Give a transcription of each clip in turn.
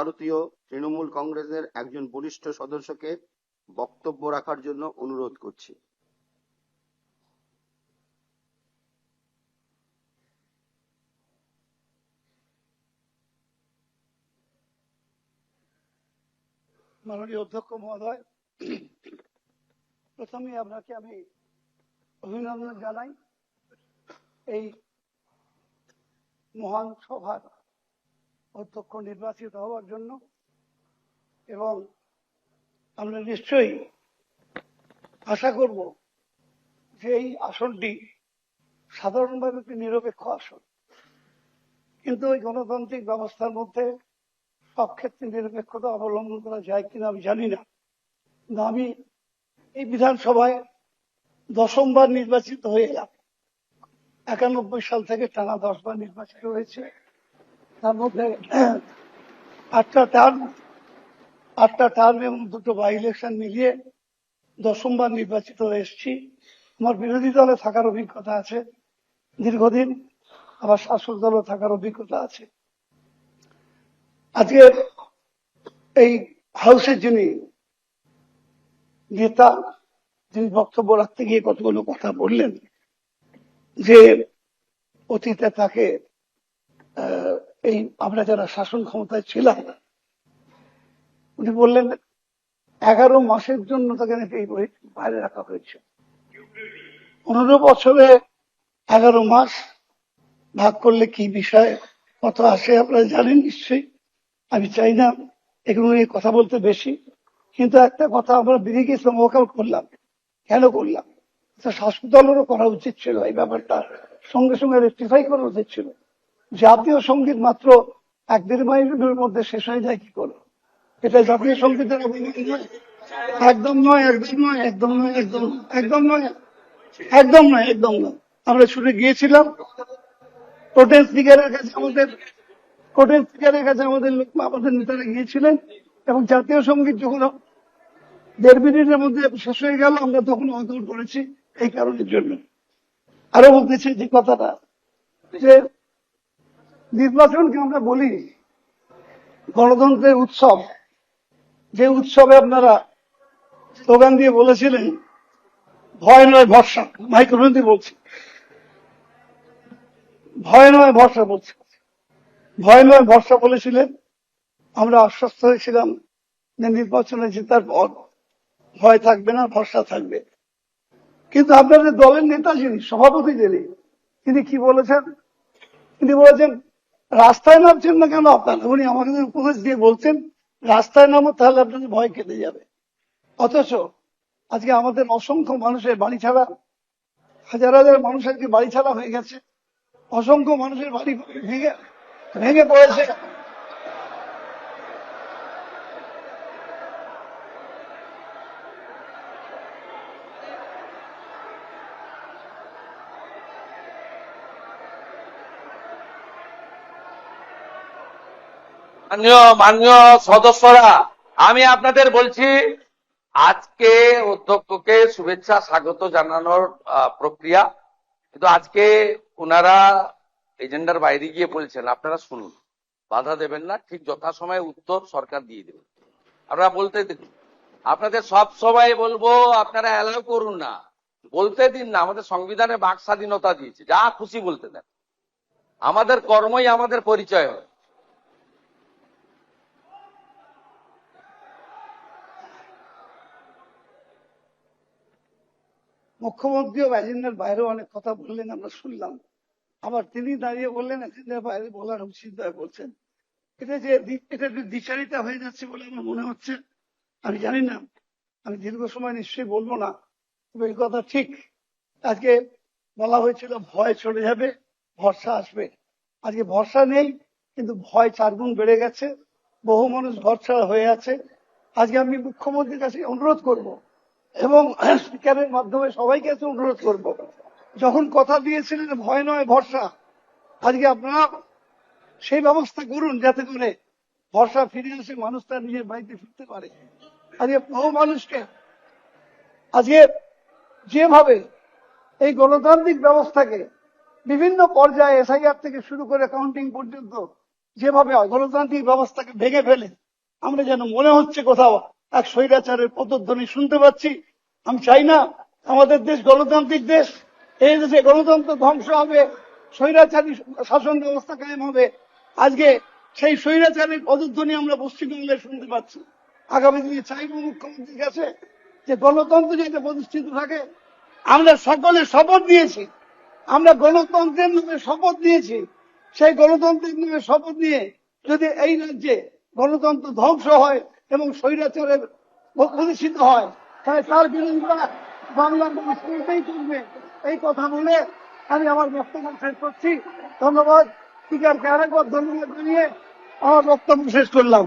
ভারতীয় তৃণমূল কংগ্রেসের একজন বরিষ্ঠ সদস্যকে বক্তব্য রাখার জন্য অনুরোধ করছি। মাননীয় অধ্যক্ষ মহোদয়, প্রথমে আপনাকে আমি অভিনন্দন জানাই এই মহান সভার অধ্যক্ষ নির্বাচিত হওয়ার জন্য, এবং আমরা নিশ্চয়ই আশা করব যে এই আসনটি সাধারণভাবে একটি নিরপেক্ষ আসন, কিন্তু ওই গণতান্ত্রিক ব্যবস্থার মধ্যে সব ক্ষেত্রে নিরপেক্ষতা অবলম্বন করা যায় কিনা আমি জানি না। কিন্তু আমি এই বিধানসভায় 10বার নির্বাচিত হয়ে এলাম। 91 সাল থেকে টানা 10 বার নির্বাচিত হয়েছে, তার মধ্যে 8টা টার্ম এবং 2টো বাই ইলেকশন মিলিয়ে 10বার নির্বাচিত হয়ে এসেছি। আমার বিরোধী দলে থাকার অভিজ্ঞতা আছে দীর্ঘদিন, আবার শাসক দলে থাকার অভিজ্ঞতা আছে। আজকে এই হাউসের যিনি নেতা, যিনি বক্তব্য রাখতে গিয়ে কতগুলো কথা বললেন, যে অতীতে তাকে এই আমরা যারা শাসন ক্ষমতায় ছিলাম, উনি বললেন 11 মাসের জন্য তাকে এই বাইরে রাখা হয়েছে। 15 বছরে 11 মাস ভাগ করলে কি বিষয় কত আসে আপনারা জানেন নিশ্চয়ই। আমি চাই না এগুলো নিয়ে কথা বলতে বেশি, কিন্তু একটা কথা আমরা বিধিকে ওয়াকআউট করলাম। কেন করলাম? শাসক দলেরও করা উচিত ছিল এই ব্যাপারটা, সঙ্গে সঙ্গে রেকটিফাই করা উচিত ছিল। জাতীয় সঙ্গীত মাত্র 1-1.5 মাইলের মধ্যে শেষ হয়ে যায় কি করে? এটা জাতীয় সঙ্গীতের একদম নয়, একদম নয়, একদম নয়, একদম একদম নয়, একদম নয়, একদম নয়। আমরা শুনে গিয়েছিলাম কোর্টের স্পিকারের কাছে, আমাদের নেতারা গিয়েছিলেন, এবং জাতীয় সঙ্গীত যখন 1.5 মিনিটের মধ্যে শেষ হয়ে গেল, আমরা তখন ওয়াকআউট করেছি এই কারণের জন্য। আরো বলতেছি যে কথাটা, যে নির্বাচনকে আমরা বলি গণতন্ত্রের উৎসব, যে উৎসবে আপনারা স্লোগান দিয়ে বলেছিলেন ভয় নয় ভরসা, মাইক্রোফোন দিয়ে বলছি, ভয় নয় ভরসা বলছি, ভয় নয় ভরসা বলেছিলেন। আমরা আশ্বস্ত হয়েছিলাম যে নির্বাচনে জেতার পর ভয় থাকবে না, ভরসা থাকবে। কিন্তু আপনাদের দলের নেতা যিনি সভাপতি, তিনি কি বলেছেন? তিনি বলেছেন রাস্তায় নামছেন না কেন আপনারা? উনি আমাদের উপদেশ দিয়ে বলছেন রাস্তায় নামো, তাহলে আপনাদের ভয় কেটে যাবে। অথচ আজকে আমাদের অসংখ্য মানুষের বাড়ি ছাড়া, হাজার হাজার মানুষ আজকে বাড়ি ছাড়া হয়ে গেছে, অসংখ্য মানুষের বাড়ি ভেঙে পড়েছে। মাননীয় সদস্যরা, আমি আপনাদের বলছি, আজকে অধ্যক্ষকে শুভেচ্ছা স্বাগত জানানোর প্রক্রিয়া, কিন্তু আজকে ওনারা এজেন্ডার বাইরে গিয়ে বলছেন, আপনারা শুনুন, বাধা দেবেন না, ঠিক যথাসময়ে উত্তর সরকার দিয়ে দেবে। আপনারা বলতে দিন, আপনাদের সব সময় বলবো আপনারা অ্যালাউ করুন না, বলতে দিন না। আমাদের সংবিধানে বাক স্বাধীনতা দিয়েছে, যা খুশি বলতে দেন। আমাদের কর্মই আমাদের পরিচয় হয়। মুখ্যমন্ত্রীও এজেন্ডার বাইরেও অনেক কথা বললেন, আমরা শুনলাম। আবার তিনি দাঁড়িয়ে বললেন এজেন্ডার বাইরে বলার উচিত বলছেন। এটা দ্বিচারিতা হয়ে যাচ্ছে বলে আমার মনে হচ্ছে। আমি জানি না, আমি দীর্ঘ সময় নিশ্চয়ই বলবো না, তবে এই কথা ঠিক। আজকে বলা হয়েছিল ভয় চলে যাবে, ভরসা আসবে। আজকে ভরসা নেই, কিন্তু ভয় 4 গুণ বেড়ে গেছে। বহু মানুষ ভরসা হয়ে আছে। আজকে আমি মুখ্যমন্ত্রীর কাছে অনুরোধ করব, এবং স্পিকারের মাধ্যমে সবাইকে কাছে অনুরোধ করব, যখন কথা দিয়েছিলেন ভয় নয় ভরসা, আজকে আপনারা সেই ব্যবস্থা করুন যাতে করে ভরসা ফিরে আসে, মানুষ তার নিজের বাড়িতে ফিরতে পারে। আজকে বহু মানুষকে আজকে যেভাবে এই গণতান্ত্রিক ব্যবস্থাকে বিভিন্ন পর্যায়ে, এসআইআর থেকে শুরু করে কাউন্টিং পর্যন্ত যেভাবে গণতান্ত্রিক ব্যবস্থাকে ভেঙে ফেলে আমরা যেন মনে হচ্ছে কোথাও এক স্বৈরাচারের পদধ্বনি শুনতে পাচ্ছি। আমি চাই না আমাদের দেশ গণতান্ত্রিক দেশ, এই দেশে গণতন্ত্র ধ্বংস হবে, স্বৈরাচারী শাসন ব্যবস্থা কায়েম হবে। আজকে সেই স্বৈরাচারের পদধ্বনি আমরা পশ্চিমবঙ্গে শুনতে পাচ্ছি। আগামী দিনে চাইব মুখ্যমন্ত্রীর কাছে যে গণতন্ত্র যাতে প্রতিষ্ঠিত থাকে। আমরা সকলে শপথ দিয়েছি, আমরা গণতন্ত্রের নামে শপথ নিয়েছি। সেই গণতন্ত্রের নামে শপথ নিয়ে যদি এই রাজ্যে গণতন্ত্র ধ্বংস হয় এবং স্বৈরাচারের প্রতিষ্ঠিত হয়, তাহলে তার বিরোধিতা বাংলার মানুষ করবেই করবে। এই কথা বলে আমি আমার বক্তব্য শেষ করছি। ধন্যবাদ। স্পিকারকে আরেকবার ধন্যবাদ জানিয়ে আমার বক্তব্য শেষ করলাম।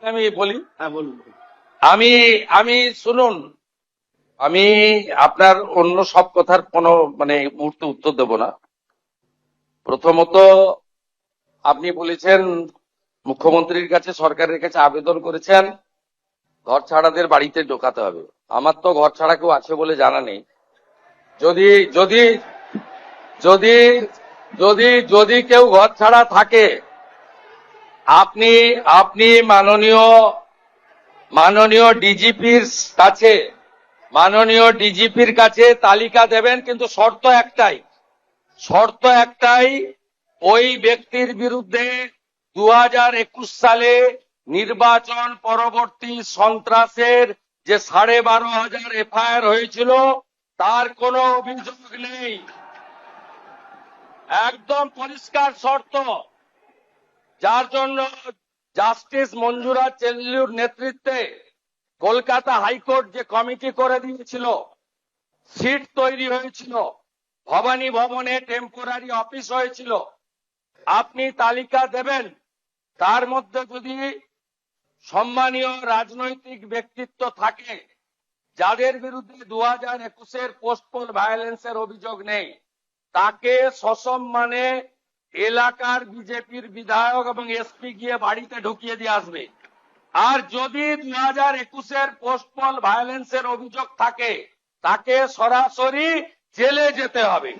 আমি বলি, হ্যাঁ বলুন। আমি শুনুন, আমি আপনার অন্য সব কথার কোনো মুহূর্তে উত্তর দেব না। প্রথমত আপনি বলেছেন মুখ্যমন্ত্রীর কাছে, সরকারের কাছে আবেদন করেছেন ঘর ছাড়াদের বাড়িতে ঢোকাতে হবে। আমার তো ঘর ছাড়া কেউ আছে বলে জানা নেই। যদি যদি যদি যদি যদি কেউ ঘর ছাড়া থাকে, আপনি আপনি মাননীয় ডিজিপির কাছে তালিকা দেবেন, কিন্তু শর্ত একটাই, ওই ব্যক্তির বিরুদ্ধে 2021 সালে নির্বাচন পরবর্তী সন্ত্রাসের যে 12,500 এফআইআর হয়েছিল তার কোনো অভিযোগ নেই। একদম পরিষ্কার শর্ত, যার জন্য জাস্টিস মঞ্জুরা চেল্লুর নেতৃত্বে কলকাতা হাইকোর্ট যে কমিটি করে দিয়েছিল, সিট তৈরি হয়েছিল, ভবানী ভবনে টেম্পোরারি অফিস হয়েছিল। আপনি তালিকা দেবেন, তার মধ্যে যদি সম্মানীয় রাজনৈতিক ব্যক্তিত্ব থাকে যাদের বিরুদ্ধে 2021-এর পোস্টপোল ভায়োলেন্সের অভিযোগ নেই, তাকে সসম্মানে এলাকার বিজেপির বিধায়ক এবং এসপি গিয়ে বাড়িতে ঢুকিয়ে দিয়ে আসবে। আর যদি 2021-এর পোস্টপোল ভায়োলেন্সের অভিযোগ থাকে, তাকে সরাসরি জেলে যেতে হবে।